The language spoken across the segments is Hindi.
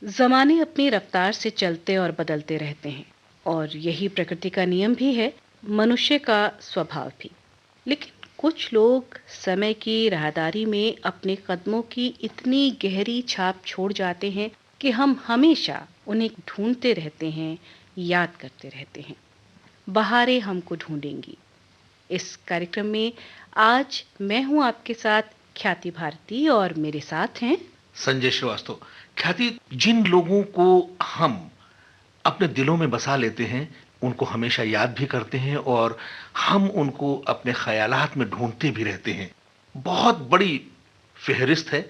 ज़माने अपनी रफ्तार से चलते और बदलते रहते हैं और यही प्रकृति का नियम भी है, मनुष्य का स्वभाव भी। लेकिन कुछ लोग समय की राहदारी में अपने कदमों की इतनी गहरी छाप छोड़ जाते हैं कि हम हमेशा उन्हें ढूंढते रहते हैं, याद करते रहते हैं। बहारें हमको ढूंढेंगी। इस कार्यक्रम में आज मैं हूं आपके साथ ख्याति भारती और मेरे साथ हैं संजय श्रीवास्तव। ख्याति, जिन लोगों को हम अपने दिलों में बसा लेते हैं, उनको हमेशा याद भी करते हैं और हम उनको अपने ख्यालात में ढूंढते भी रहते हैं। बहुत बड़ी फेहरिस्त है।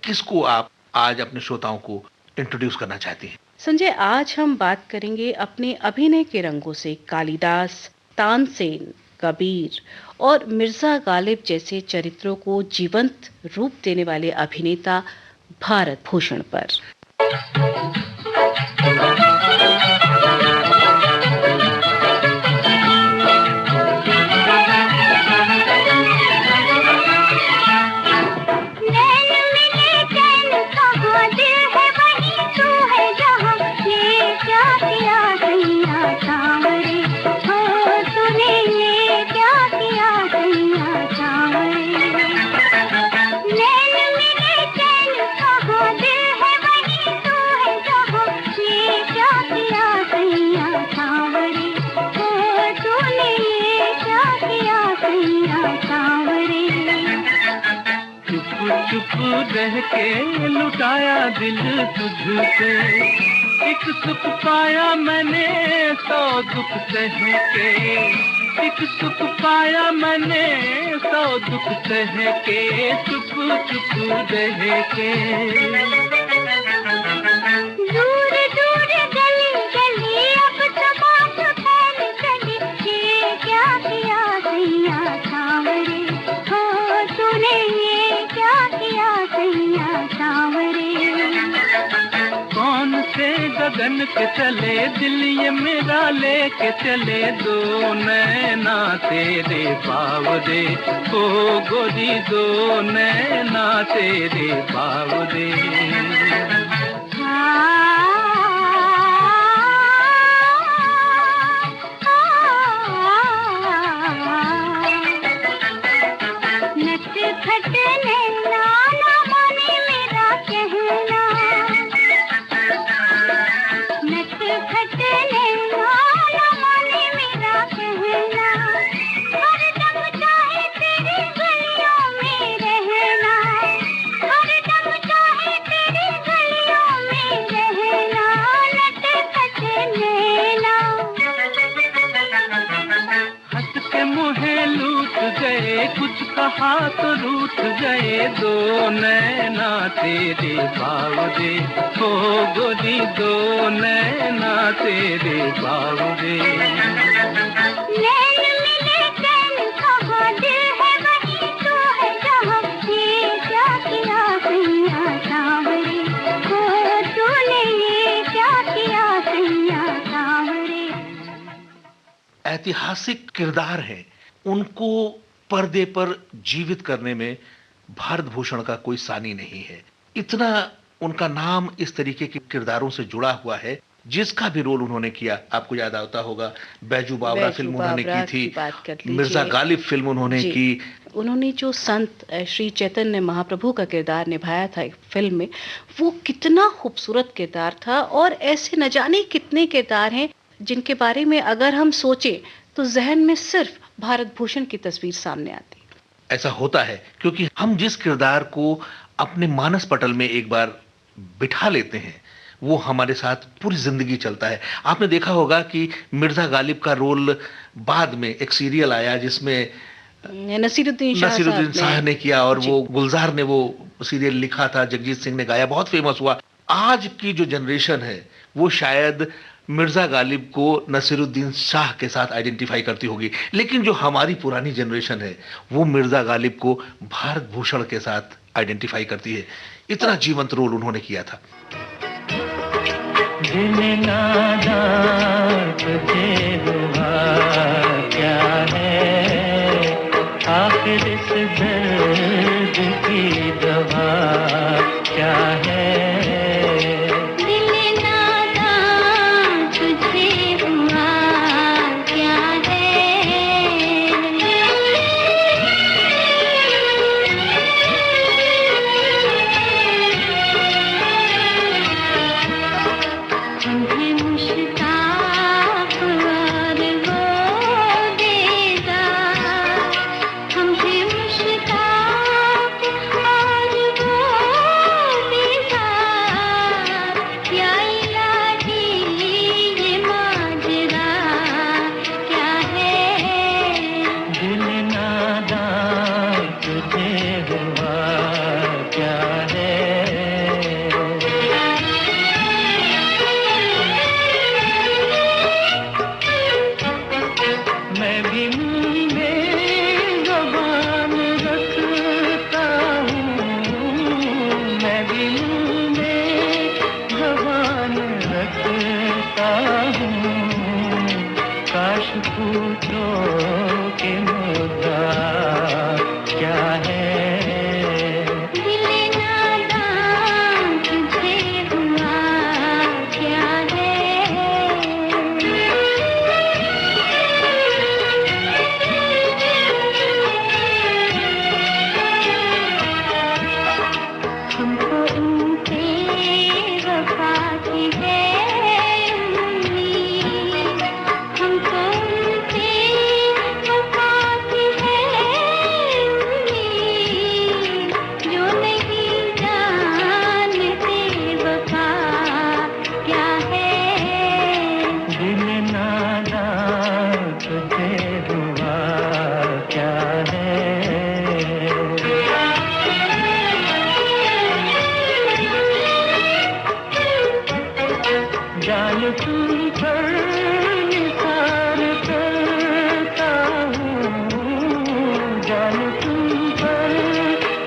किसको आप आज अपने श्रोताओं को इंट्रोड्यूस करना चाहती हैं? संजय। आज हम बात करेंगे अपने अभिनय के रंगों से कालिदास, तानसेन, कबीर और मिर्जा गालिब जैसे चरित्रों को जीवंत रूप देने वाले अभिनेता भारत भूषण पर। रह के लुटाया दिल तुझसे, एक सुख पाया मैंने 100 दुख सह के, एक सुख पाया मैंने 100 दुख सह के, चुप चुप रह के। दूर दूर गली गली अब तमाम फैल चली, ये क्या किया सैया सांवरे, हो तूने ये क्या किया सैया सांवरे। कौन से गगन के चले दिल ये मेरा लेके चले, दो नैना तेरे बावरे, ओ गोरी दो नैना तेरे बावरे। कुछ कहा तो रूठ गए, दो नैना तेरे बावरे, हो गोरी दो नैना तेरे बावरे। नैन मिले चैन कहाँ, दिल है वहीं तो है जहाँ, ये क्या किया सैया सांवरे, हो तूने ये क्या किया सैया सांवरे। ऐतिहासिक किरदार है, उनको पर्दे पर जीवित करने में भारत भूषण का कोई सानी नहीं है। इतना उनका नाम इस तरीके के किरदारों से जुड़ा हुआ है, जिसका भी रोल उन्होंने किया। आपको याद आता होगा, बैजू बावरा फिल्म उन्होंने की थी, मिर्जा गालिब फिल्म उन्होंने की। उन्होंने जो संत श्री चैतन्य महाप्रभु का किरदार निभाया था एक फिल्म में, वो कितना खूबसूरत किरदार था। और ऐसे न जाने कितने किरदार हैं जिनके बारे में अगर हम सोचें तो जहन में सिर्फ भारत भूषण की तस्वीर सामने आती। ऐसा होता है क्योंकि हम जिस किरदार को अपने मानस पटल में एक बार बिठा लेते हैं, वो हमारे साथ पूरी जिंदगी चलता है। आपने देखा होगा कि मिर्जा गालिब का रोल बाद में एक सीरियल आया जिसमें नसीरुद्दीन शाह ने किया, और वो गुलजार ने वो सीरियल लिखा था, जगजीत सिंह ने गाया, बहुत फेमस हुआ। आज की जो जनरेशन है वो शायद मिर्जा गालिब को नसीरुद्दीन शाह के साथ आइडेंटिफाई करती होगी, लेकिन जो हमारी पुरानी जनरेशन है वो मिर्जा गालिब को भारत भूषण के साथ आइडेंटिफाई करती है। इतना जीवंत रोल उन्होंने किया था। क्या है आखिर इस दर्द की दवा क्या है। जान तुम पर निसार करता हूँ, जान तुम पर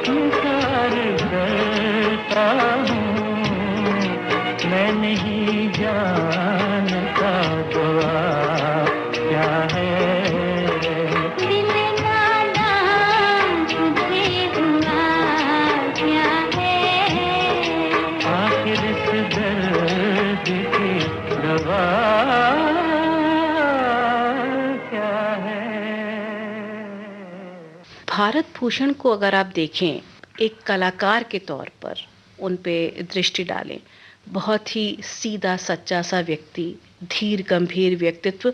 निसार करता हूँ, मैं नहीं जानता दुआ क्या है। दिल नादा तुझे हुआ क्या है, आखिर इस दर्द की दवा क्या है। भारत भूषण को अगर आप देखें एक कलाकार के तौर पर, उन पे दृष्टि डालें, बहुत ही सीधा सच्चा सा व्यक्ति, धीर गंभीर व्यक्तित्व।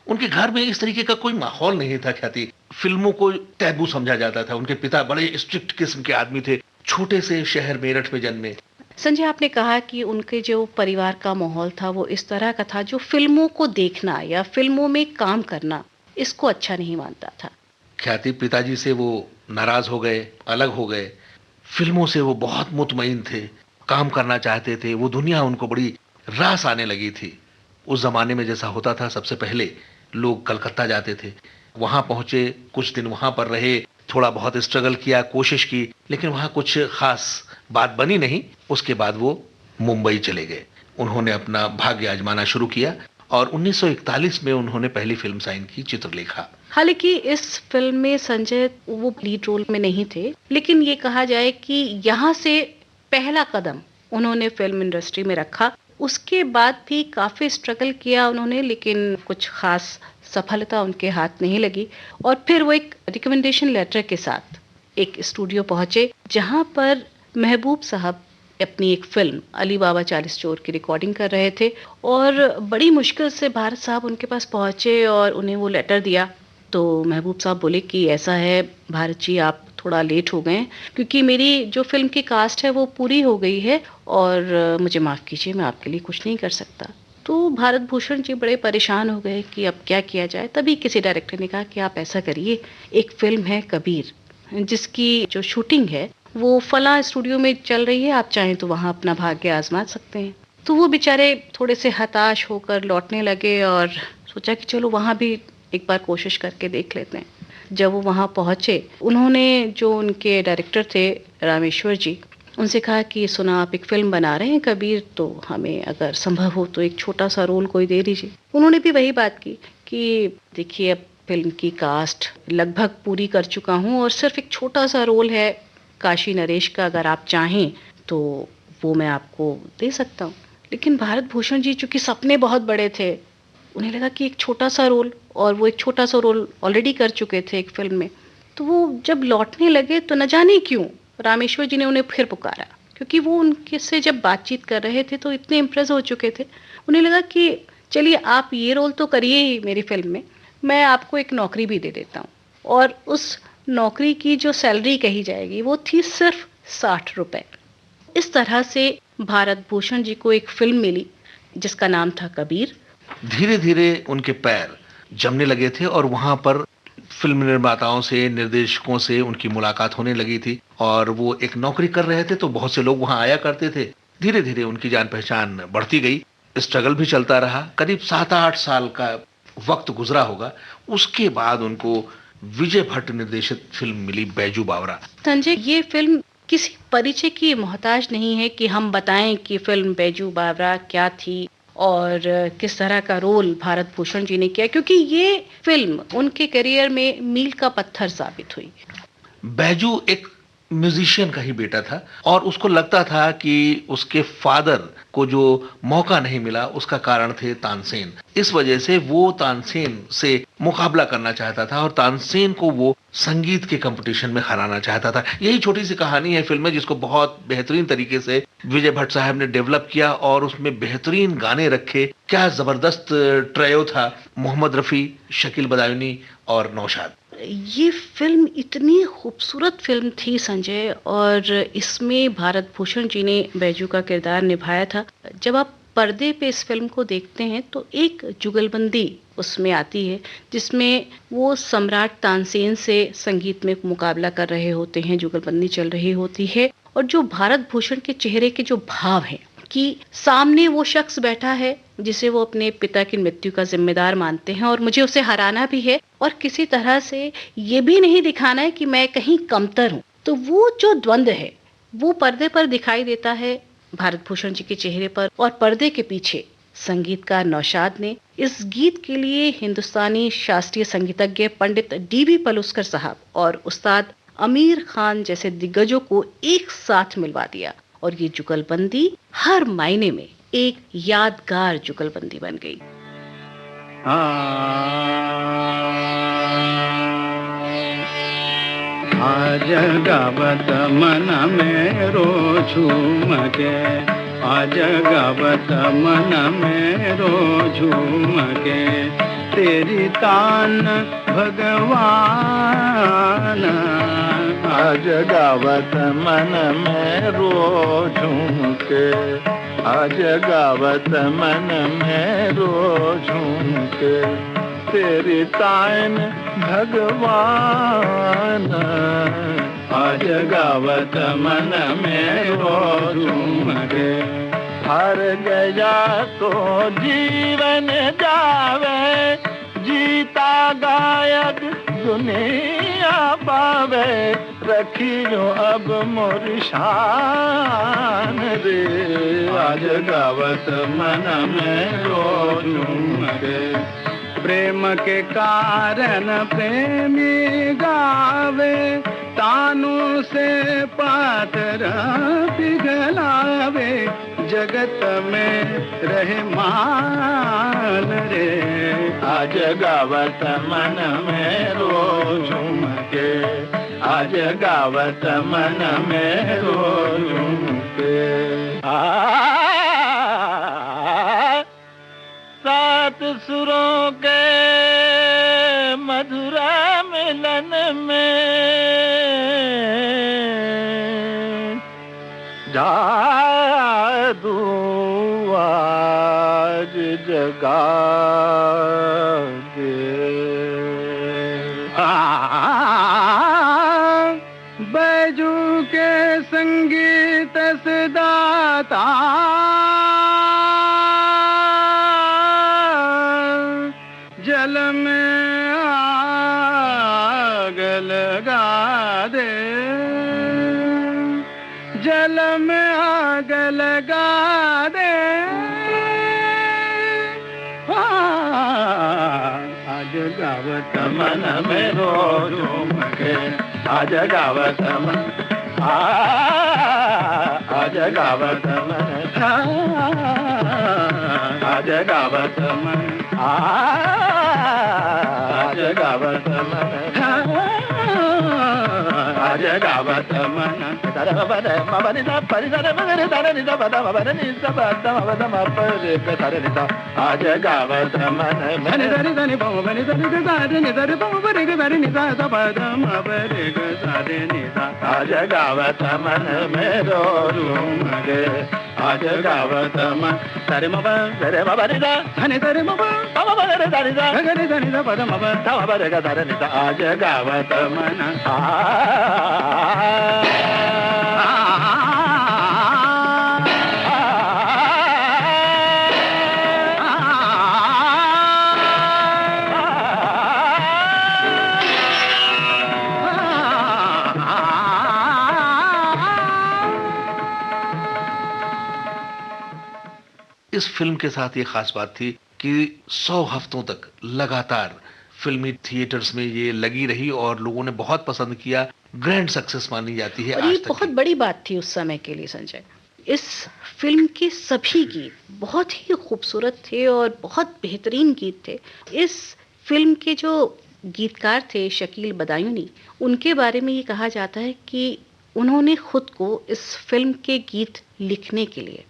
उनके घर में इस तरीके का कोई माहौल नहीं था ख्याति। फिल्मों को टैबू समझा जाता था। उनके पिता बड़े स्ट्रिक्ट किस्म के आदमी थे, छोटे से शहर मेरठ में जन्मे। संजय, आपने कहा कि उनके जो परिवार का माहौल था वो इस तरह का था जो फिल्मों को देखना या फिल्मों में काम करना इसको अच्छा नहीं मानता था। ख्याति पिताजी से वो नाराज हो गए, अलग हो गए। फिल्मों से वो बहुत मुतमईन थे, काम करना चाहते थे। वो दुनिया उनको बड़ी रास आने लगी थी। उस जमाने में जैसा होता था, सबसे पहले लोग कलकत्ता जाते थे, वहां पहुंचे, कुछ दिन वहां पर रहे, थोड़ा बहुत स्ट्रगल किया, कोशिश की, लेकिन वहां कुछ खास बात बनी नहीं। उसके बाद वो मुंबई चले गए। उन्होंने अपना भाग्य आजमाना शुरू किया और 1941 में उन्होंने पहली फिल्म साइन की, चित्रलेखा। हालांकि इस फिल्म में संजय वो लीड रोल में नहीं थे, लेकिन ये कहा जाए कि यहाँ से पहला कदम उन्होंने फिल्म इंडस्ट्री में रखा। उसके बाद भी काफी स्ट्रगल किया उन्होंने, लेकिन कुछ खास सफलता उनके हाथ नहीं लगी। और फिर वो एक रिकमेंडेशन लेटर के साथ एक स्टूडियो पहुंचे, जहां पर महबूब साहब अपनी एक फिल्म अली बाबा 40 चोर की रिकॉर्डिंग कर रहे थे। और बड़ी मुश्किल से भारत साहब उनके पास पहुंचे और उन्हें वो लेटर दिया। तो महबूब साहब बोले कि ऐसा है भारत जी, आप थोड़ा लेट हो गए क्योंकि मेरी जो फिल्म की कास्ट है वो पूरी हो गई है और मुझे माफ़ कीजिए, मैं आपके लिए कुछ नहीं कर सकता। तो भारत भूषण जी बड़े परेशान हो गए कि अब क्या किया जाए। तभी किसी डायरेक्टर ने कहा कि आप ऐसा करिए, एक फिल्म है कबीर, जिसकी जो शूटिंग है वो फला स्टूडियो में चल रही है, आप चाहें तो वहाँ अपना भाग्य आजमा सकते हैं। तो वो बेचारे थोड़े से हताश होकर लौटने लगे और सोचा कि चलो वहाँ भी एक बार कोशिश करके देख लेते हैं। जब वो वहाँ पहुँचे, उन्होंने जो उनके डायरेक्टर थे रामेश्वर जी, उनसे कहा कि सुना आप एक फिल्म बना रहे हैं कबीर, तो हमें अगर संभव हो तो एक छोटा सा रोल कोई दे दीजिए। उन्होंने भी वही बात की कि देखिए अब फिल्म की कास्ट लगभग पूरी कर चुका हूँ और सिर्फ एक छोटा सा रोल है काशी नरेश का, अगर आप चाहें तो वो मैं आपको दे सकता हूँ। लेकिन भारत भूषण जी चूंकि सपने बहुत बड़े थे, उन्हें लगा कि एक छोटा सा रोल, और वो एक छोटा सा रोल ऑलरेडी कर चुके थे एक फिल्म में। तो वो जब लौटने लगे तो न जाने क्यों रामेश्वर जी ने उन्हें फिर पुकारा, क्योंकि वो उनके से जब बातचीत कर रहे थे तो इतने इम्प्रेस हो चुके थे। उन्हें लगा कि चलिए आप ये रोल तो करिए ही मेरी फिल्म में, मैं आपको एक नौकरी भी दे देता हूँ। और उस नौकरी की जो सैलरी कही जाएगी वो थी सिर्फ 60 रुपए। इस तरह से भारत भूषण जी को एक फिल्म मिली जिसका नाम था कबीर। धीरे धीरे उनके पैर जमने लगे थे और वहां पर फिल्म निर्माताओं से, निर्देशकों से उनकी मुलाकात होने लगी थी और वो एक नौकरी कर रहे थे तो बहुत से लोग वहां आया करते थे। धीरे धीरे उनकी जान पहचान बढ़ती गई। स्ट्रगल भी चलता रहा। करीब 7-8 साल का वक्त गुजरा होगा। उसके बाद उनको विजय भट्ट निर्देशित फिल्म मिली बैजू बावरा। संजय, ये फिल्म किसी परिचय की मोहताज नहीं है कि हम बताएं कि फिल्म बैजू बावरा क्या थी और किस तरह का रोल भारत भूषण जी ने किया, क्योंकि ये फिल्म उनके करियर में मील का पत्थर साबित हुई। बैजू एक म्यूजिशियन का ही बेटा था और उसको लगता था कि उसके फादर को जो मौका नहीं मिला उसका कारण थे तानसेन। इस वजह से वो तानसेन से मुकाबला करना चाहता था और तानसेन को वो संगीत के कंपटीशन में हराना चाहता था। यही छोटी सी कहानी है फिल्म में, जिसको बहुत बेहतरीन तरीके से विजय भट्ट साहब ने डेवलप किया और उसमें बेहतरीन गाने रखे। क्या जबरदस्त ट्रायो था, मोहम्मद रफी, शकील बदायूनी और नौशाद। ये फिल्म इतनी खूबसूरत फिल्म थी संजय, और इसमें भारत भूषण जी ने बैजू का किरदार निभाया था। जब आप पर्दे पे इस फिल्म को देखते हैं तो एक जुगलबंदी उसमें आती है जिसमें वो सम्राट तानसेन से संगीत में मुकाबला कर रहे होते हैं, जुगलबंदी चल रही होती है और जो भारत भूषण के चेहरे के जो भाव हैं कि सामने वो शख्स बैठा है जिसे वो अपने पिता की मृत्यु का जिम्मेदार मानते हैं और मुझे उसे हराना भी है और किसी तरह से ये भी नहीं दिखाना है कि मैं कहीं कमतर हूँ। तो वो जो द्वंद्व है वो पर्दे पर दिखाई देता है भारत भूषण जी के चेहरे पर, और पर्दे के पीछे संगीतकार नौशाद ने इस गीत के लिए हिंदुस्तानी शास्त्रीय संगीतज्ञ पंडित डीबी पलुस्कर साहब और उस्ताद आमिर खान जैसे दिग्गजों को एक साथ मिलवा दिया और ये जुगलबंदी हर मायने में एक यादगार जुगलबंदी बन गई। आज गावत मन मेरो झूम के, आज गावत मन मेरो झूम के, तेरी तान भगवान। आज गावत मन मेरो झूम के, आज गावत मन मेरो झूम के, तेरी तान भगवान। आज गावत मन मेरो झूम के, हार गया तो जीवन जावे, जीता गायक दुनिया पावे, रखियो अब मोर शान रे। आज गावत मन मेरो झूम के, प्रेम के कारण प्रेमी गावे, तानू से पातर पिघलावे, जगत में रहमान रे। आज गावत मन मेरो झूम के, आज गावत मन मेरो झूम के। सात सुरों के मधुरा मिलन में जादू आज जगा दे। बैजू के संगीत से दाता जल में आग लगा दे, जल में आग लगा दे। आज गावत मन मेरो झूम के, आज गावत मन, आज गावत मन, आज गावत मन, आज गावत मन, आज गावत मन। दर बद मबनि द परि दर मगरे दर नि द बद मबनि नि द बद मबद मपर क दर नि द। आज गावत मन मनि दरि दनि बम मनि दरि ग दर नि दरि बम बरि ग दरि नि द द बद मबरि ग दर नि द। आज गावत मन मेरो झूम के, आज गावत मन। दरि मब दरे मबनि द धनि दरि मब मब बरे दरि द गगनि धनि द बद मब द मबरे ग दर नि द। आज गावत मन इस फिल्म के साथ ये खास बात थी कि 100 हफ्तों तक लगातार फिल्मी थिएटर्स में ये लगी रही और लोगों ने बहुत पसंद किया। ग्रैंड सक्सेस मानी जाती है और आज ये तक बहुत की। बड़ी बात थी उस समय के लिए संजय। इस फिल्म के सभी गीत बहुत ही खूबसूरत थे और बहुत बेहतरीन गीत थे। इस फिल्म के जो गीतकार थे शकील बदायूनी, उनके बारे में ये कहा जाता है कि उन्होंने खुद को इस फिल्म के गीत लिखने के लिए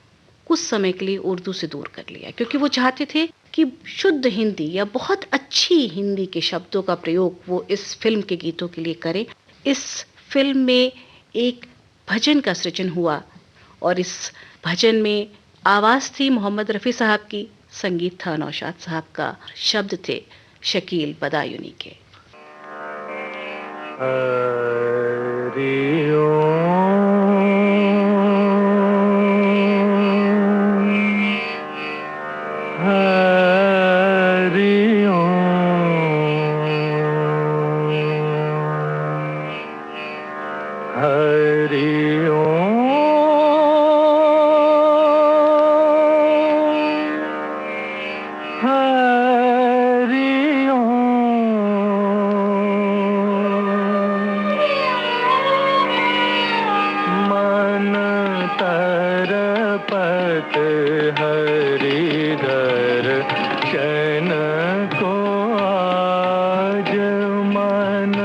कुछ समय के लिए उर्दू से दूर कर लिया, क्योंकि वो चाहते थे कि शुद्ध हिंदी या बहुत अच्छी हिंदी के शब्दों का प्रयोग वो इस फिल्म के गीतों के लिए करें। इस फिल्म में एक भजन का सृजन हुआ और इस भजन में आवाज़ थी मोहम्मद रफ़ी साहब की, संगीत था नौशाद साहब का, शब्द थे शकील बदायूनी के। हरिधर शयन को आज मन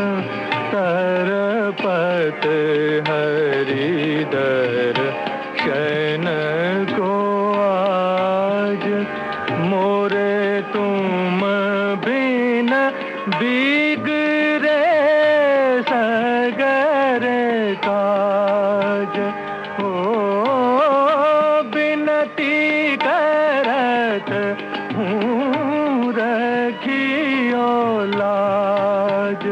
तरपत हरिधर शयन को आज मोरे तुम बिन बिगड़े सगर काज हो बिनती करत हूँ रखियो लाज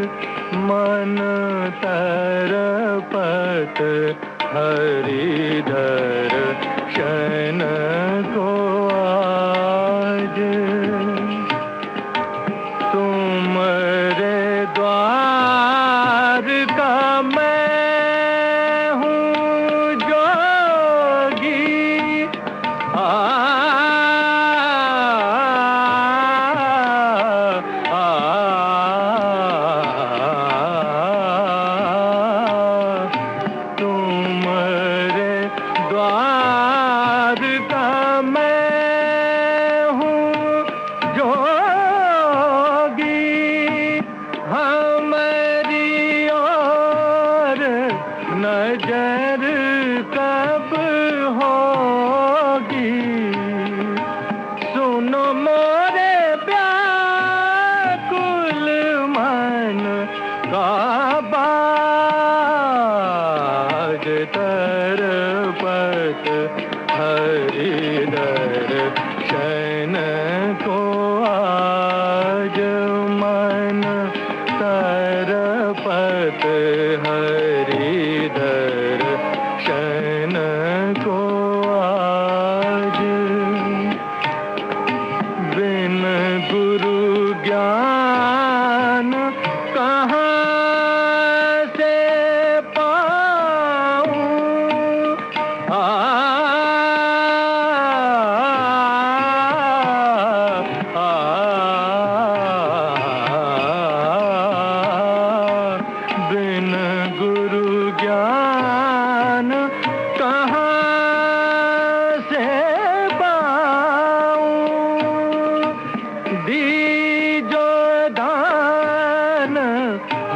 मन तरपत हरिधर शयन को आज तुमरे द्वार का मैं हूँ जोगी तुमरे द्वार का मैं हूँ जोगी हमारी और नजर कब होगी सुनो मोरे व्याकुल मन का बाज तरपत हरिधर शयन को आज मन तरपत हरिधर शयन को आज बिन गुरु ज्ञान कहाँ से पाऊं बिन गुरु ज्ञान कहाँ से पाऊं दीजो दान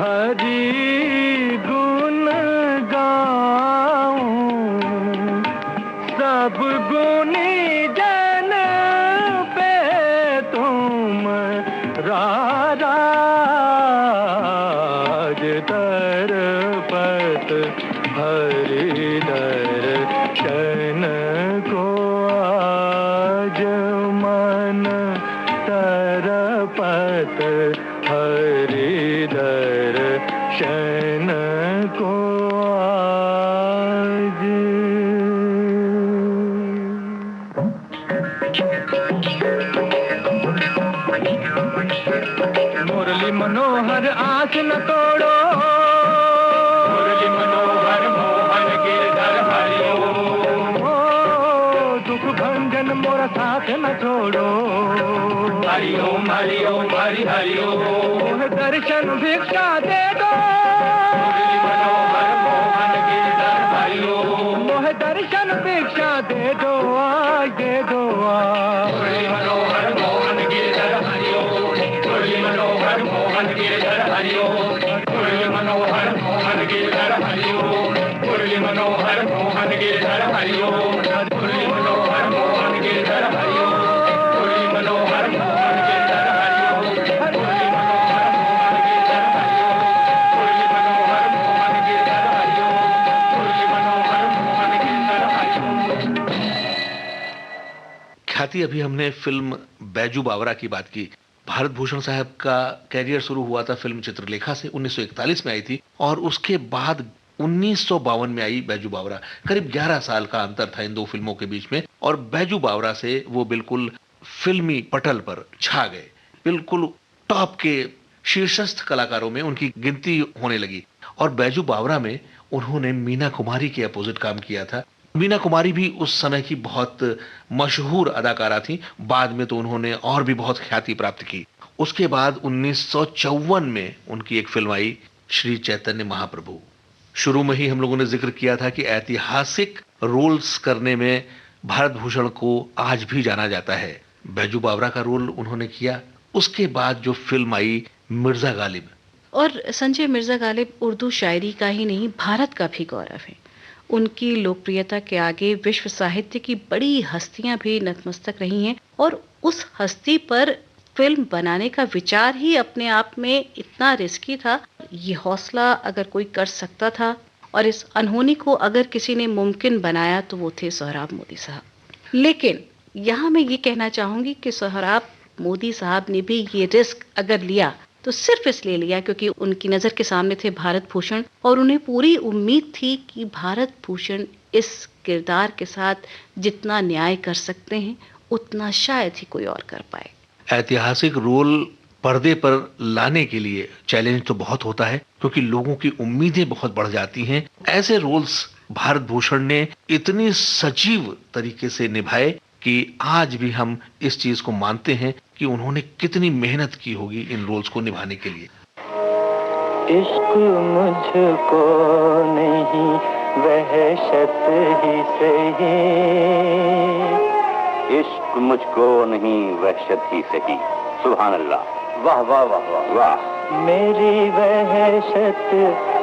हरि गुण गाऊं सब गुणी जन पे तुम राज तरपत हरिधर शयन को आज मन तरपत हरिधर शयन को आज मुरली मनोहर आस न तोड़ो मुरली मनोहर मोहन गिरधर हरिओ दुख भंजन मोरा साथ न छोड़ो हरिओम हरिओम हरि हरिओम दर्शन भिक्षा दे दो मुरली मनोहर मोहन गिरधर हरिओ मोह दर्शन भिक्षा दे दो दे दो मुरली मनोहर मोहन गिरधर हरिओ मुरली मनोहर मोहन गिरधर हरिओ मुरली मनोहर मोहन गिरधर हरिओ मुरली मनोहर मोहन गिरधर हरिओ मुरली मनोहर मोहन गिरधर हरिओ मुरली मनोहर मोहन गिरधर हरिओ मुरली मनोहर मोहन गिरधर हरिओ मुरली मनोहर मोहन गिरधर हरिओ मुरली मनोहर मोहन गिरधर हरिओ। ख्याति, अभी हमने फिल्म बैजू बावरा की बात की। भारत भूषण साहब का कैरियर शुरू हुआ था फिल्म चित्रलेखा से, 1941 में आई थी और उसके बाद 1952 में आई बैजू बावरा। करीब 11 साल का अंतर था इन दो फिल्मों के बीच में और बैजू बावरा से वो बिल्कुल फिल्मी पटल पर छा गए, बिल्कुल टॉप के शीर्षस्थ कलाकारों में उनकी गिनती होने लगी। और बैजू बावरा में उन्होंने मीना कुमारी के अपोजिट काम किया था। मीना कुमारी भी उस समय की बहुत मशहूर अदाकारा थी, बाद में तो उन्होंने और भी बहुत ख्याति प्राप्त की। उसके बाद 1954 में उनकी एक फिल्म आई श्री चैतन्य महाप्रभु। शुरू में ही हम लोगों ने जिक्र किया था कि ऐतिहासिक रोल्स करने में भारत भूषण को आज भी जाना जाता है। बैजू बावरा का रोल उन्होंने किया। उसके बाद जो फिल्म आई मिर्जा गालिब, और संजय मिर्जा गालिब उर्दू शायरी का ही नहीं, भारत का भी गौरव है। उनकी लोकप्रियता के आगे विश्व साहित्य की बड़ी हस्तियां भी नतमस्तक रही हैं, और उस हस्ती पर फिल्म बनाने का विचार ही अपने आप में इतना रिस्की था। ये हौसला अगर कोई कर सकता था और इस अनहोनी को अगर किसी ने मुमकिन बनाया तो वो थे सोहराब मोदी साहब। लेकिन यहाँ मैं ये कहना चाहूंगी कि सोहराब मोदी साहब ने भी ये रिस्क अगर लिया तो सिर्फ इसलिए लिया क्योंकि उनकी नजर के सामने थे भारत भूषण, और उन्हें पूरी उम्मीद थी कि भारत भूषण इस किरदार के साथ जितना न्याय कर सकते हैं उतना शायद ही कोई और कर पाए। ऐतिहासिक रोल पर्दे पर लाने के लिए चैलेंज तो बहुत होता है, क्योंकि लोगों की उम्मीदें बहुत बढ़ जाती हैं। ऐसे रोल्स भारत भूषण ने इतनी सजीव तरीके से निभाए कि आज भी हम इस चीज को मानते हैं कि उन्होंने कितनी मेहनत की होगी इन रोल्स को निभाने के लिए। इश्क मुझको नहीं वहशत ही सही, इश्क मुझको नहीं वहशत ही सही। सुभान अल्लाह, वाह वाह वाह वाह वाह। मेरी वहशत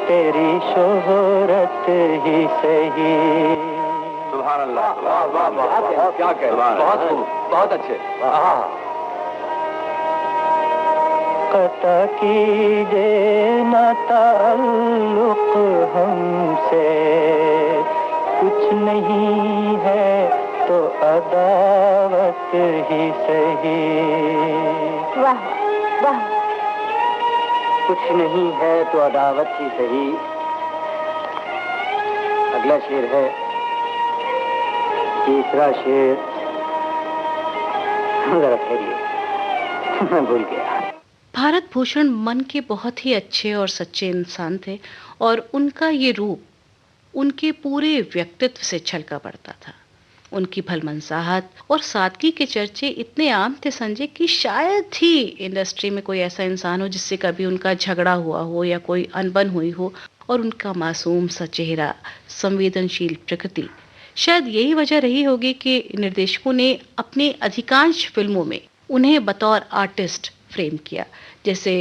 तेरी शोहरत ही सही। सुभान अल्लाह, वाह वाह वाह, क्या कह रहे हैं, बहुत खूब, बहुत अच्छे। कता कीजिए ना ताल्लुक हमसे, कुछ नहीं है तो अदावत ही सही। वाह वाह, कुछ नहीं है तो अदावत ही सही। अगला शेर है, तीसरा शेर, जरा ठहरिए, मैं भूल गया। भारत भूषण मन के बहुत ही अच्छे और सच्चे इंसान थे, और उनका ये रूप उनके पूरे व्यक्तित्व से छलका पड़ता था। उनकी भलमनसाहत और सादगी के चर्चे इतने आम थे संजय कि शायद ही इंडस्ट्री में कोई ऐसा इंसान हो जिससे कभी उनका झगड़ा हुआ हो या कोई अनबन हुई हो। और उनका मासूम सा चेहरा, संवेदनशील प्रकृति, शायद यही वजह रही होगी कि निर्देशकों ने अपनी अधिकांश फिल्मों में उन्हें बतौर आर्टिस्ट फ्रेम किया। जैसे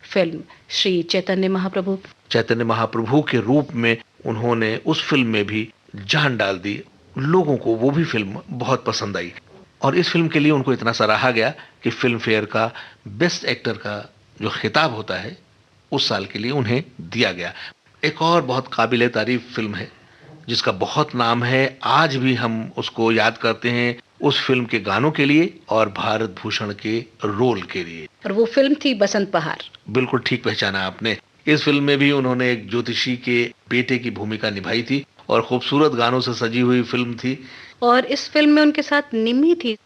फिल्म श्री चैतन्य महाप्रभु। चैतन्य महाप्रभु के रूप में उन्होंने उस फिल्म में भी जान डाल दी। लोगों को वो भी फिल्म बहुत पसंद आई, और इस फिल्म के लिए उनको इतना सराहा गया कि फिल्म फेयर का बेस्ट एक्टर का जो खिताब होता है उस साल के लिए उन्हें दिया गया। एक और बहुत काबिले तारीफ फिल्म है जिसका बहुत नाम है, आज भी हम उसको याद करते हैं उस फिल्म के गानों के लिए और भारत भूषण के रोल के लिए, और वो फिल्म थी बसंत बहार। बिल्कुल ठीक पहचाना आपने। इस फिल्म में भी उन्होंने एक ज्योतिषी के बेटे की भूमिका निभाई थी, और खूबसूरत गानों से सजी हुई फिल्म थी। और इस फिल्म में उनके साथ निम्मी थी।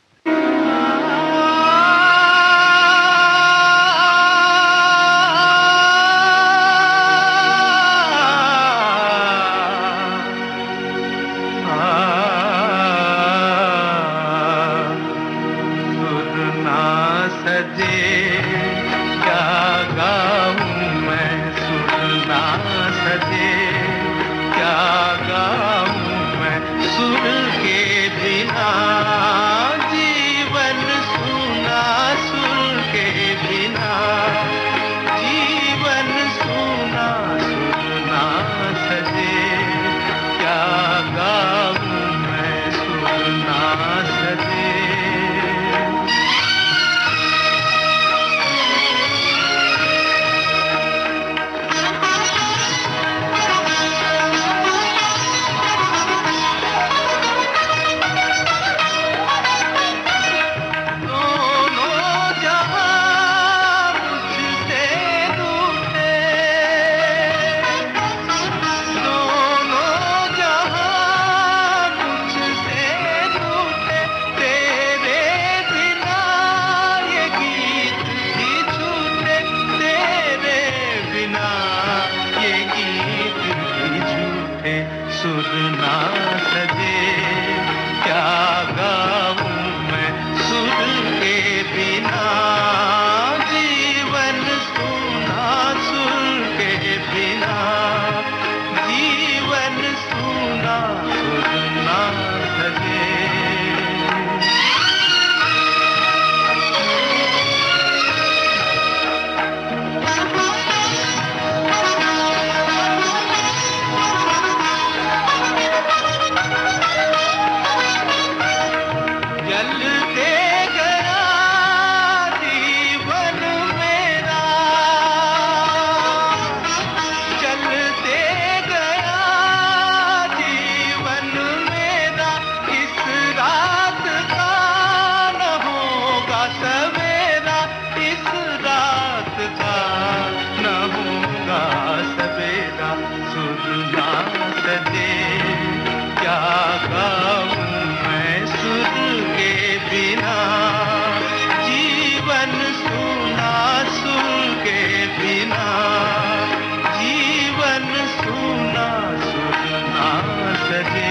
सवेरा इस रात का न होगा सवेरा सुर ना सजे क्या गाऊं मैं सुर के बिना जीवन सुना सुर के बिना जीवन सुना सुर ना सजे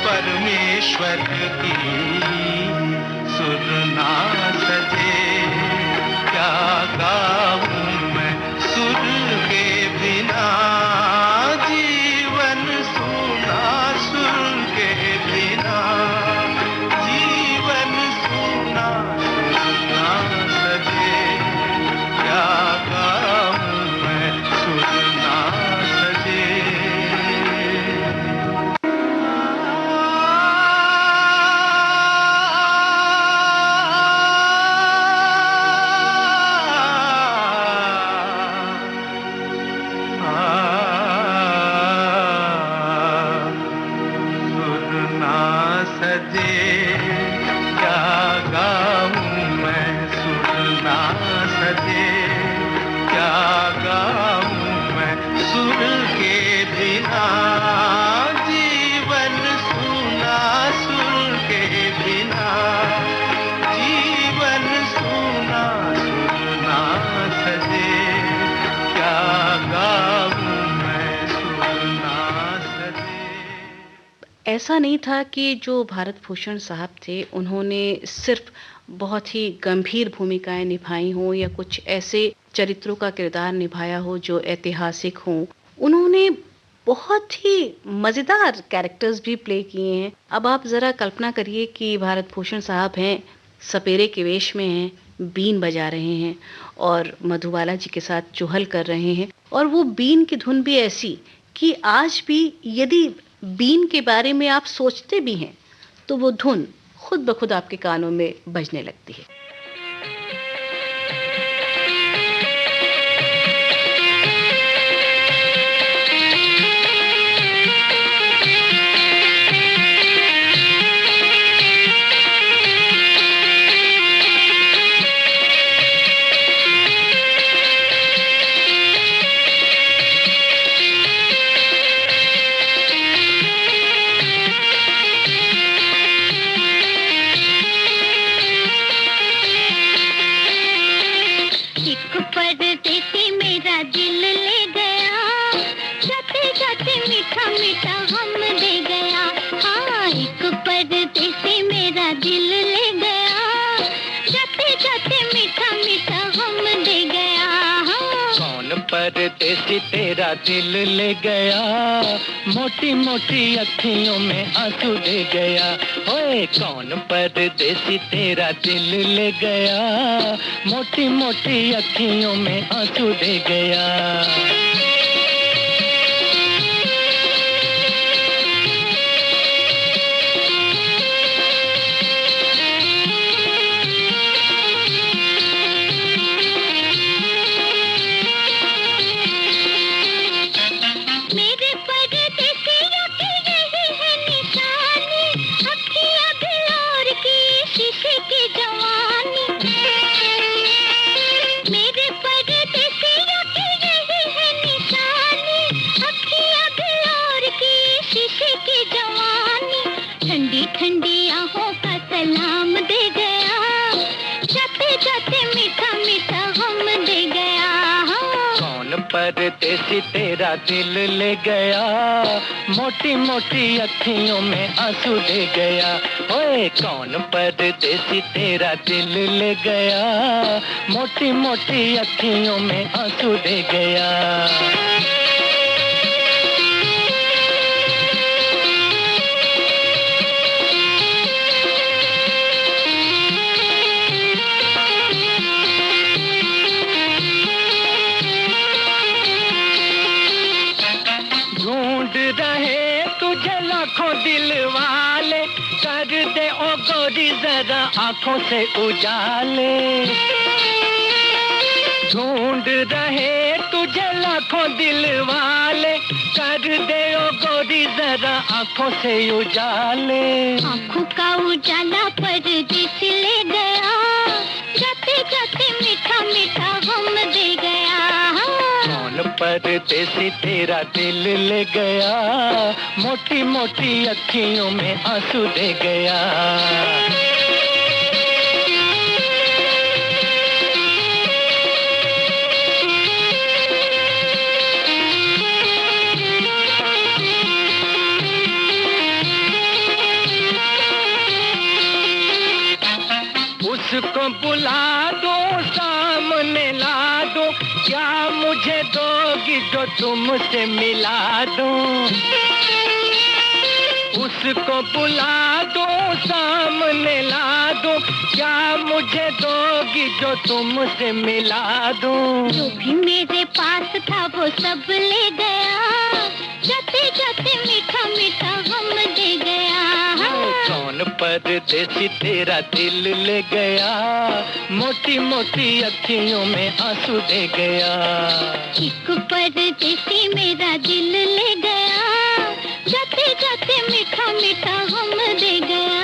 परमेश्वर की सुर ना सजे क्या गाऊं मैं सुर के बिना जीवन सुना सुर के बिना जीवन सुना सुर ना सजे क्या गाऊं मैं सुर ना सजे सजे क्या गाऊं मैं सुर ना सजे क्या गाऊं मैं सुर के बिना जीवन सुना सुर के बिना जीवन सुना सुर ना सजे क्या गाऊं मैं सुर ना सजे। ऐसा नहीं था कि जो भारत भूषण साहब थे उन्होंने सिर्फ बहुत ही गंभीर भूमिकाएं निभाई हों या कुछ ऐसे चरित्रों का किरदार निभाया हो जो ऐतिहासिक हों। उन्होंने बहुत ही मज़ेदार कैरेक्टर्स भी प्ले किए हैं। अब आप ज़रा कल्पना करिए कि भारत भूषण साहब हैं, सपेरे के वेश में हैं, बीन बजा रहे हैं और मधुबाला जी के साथ चुहल कर रहे हैं, और वो बीन की धुन भी ऐसी कि आज भी यदि बीन के बारे में आप सोचते भी हैं तो वो धुन खुद ब खुद आपके कानों में बजने लगती है। परदेसी तेरा दिल ले गया, मोटी मोटी अखियों में आंसू दे गया। ओए कौन परदेसी तेरा दिल ले गया, मोटी मोटी अखियों में आंसू दे गया। परदेसी तेरा दिल ले गया, मोटी मोटी अखियों में आंसू दे गया। ओए कौन परदेसी तेरा दिल ले गया, मोटी मोटी अखियों में आंसू दे गया। रहे तुझे लाखों दिल वाले, कर दे ओ गोरी जरा आंखों से उजाले। ढूंढ रहे तुझे लाखों दिल वाले, कर दे ओ गोरी जरा आंखों से उजाले। आंखों का उजाला परदेसी ले गया, जाते जाते मीठा मीठा गम दे गया। कौन परदेसी तेरा दिल ले गया, मोटी मोटी अखियों में आंसू दे गया। उसको बुला दो, सामने ला दो, क्या मुझे दोगी जो तुमसे मिला दूं। उसको बुला दो, सामने ला दो, क्या मुझे दोगी जो तुमसे मिला दूं। जो भी मेरे पास था वो सब ले गया, जाते जाते मीठा मीठा गम दे गया। कौन परदेसी तेरा दिल ले गया, मोटी मोटी अखियों में आंसू दे गया। एक परदेसी मेरा दिल ले गया, जाते जाते मीठा मीठा गम दे गया।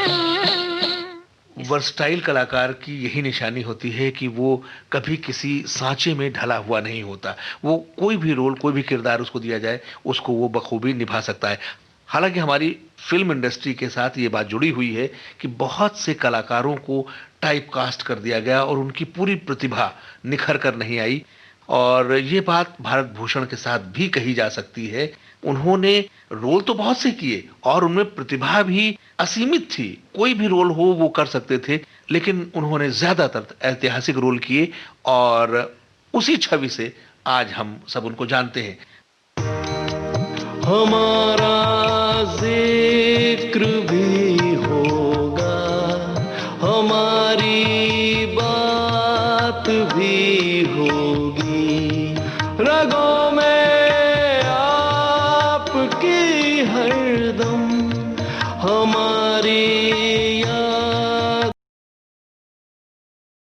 वर्सटाइल कलाकार की यही निशानी होती है कि वो कभी किसी सांचे में ढला हुआ नहीं होता। वो कोई भी रोल, कोई भी किरदार उसको दिया जाए, उसको वो बखूबी निभा सकता है। हालांकि हमारी फिल्म इंडस्ट्री के साथ ये बात जुड़ी हुई है कि बहुत से कलाकारों को टाइप कास्ट कर दिया गया और उनकी पूरी प्रतिभा निखर कर नहीं आई। और ये बात भारत भूषण के साथ भी कही जा सकती है। उन्होंने रोल तो बहुत से किए और उनमें प्रतिभा भी असीमित थी, कोई भी रोल हो वो कर सकते थे, लेकिन उन्होंने ज्यादातर ऐतिहासिक रोल किए और उसी छवि से आज हम सब उनको जानते हैं। हमारा जिक्र भी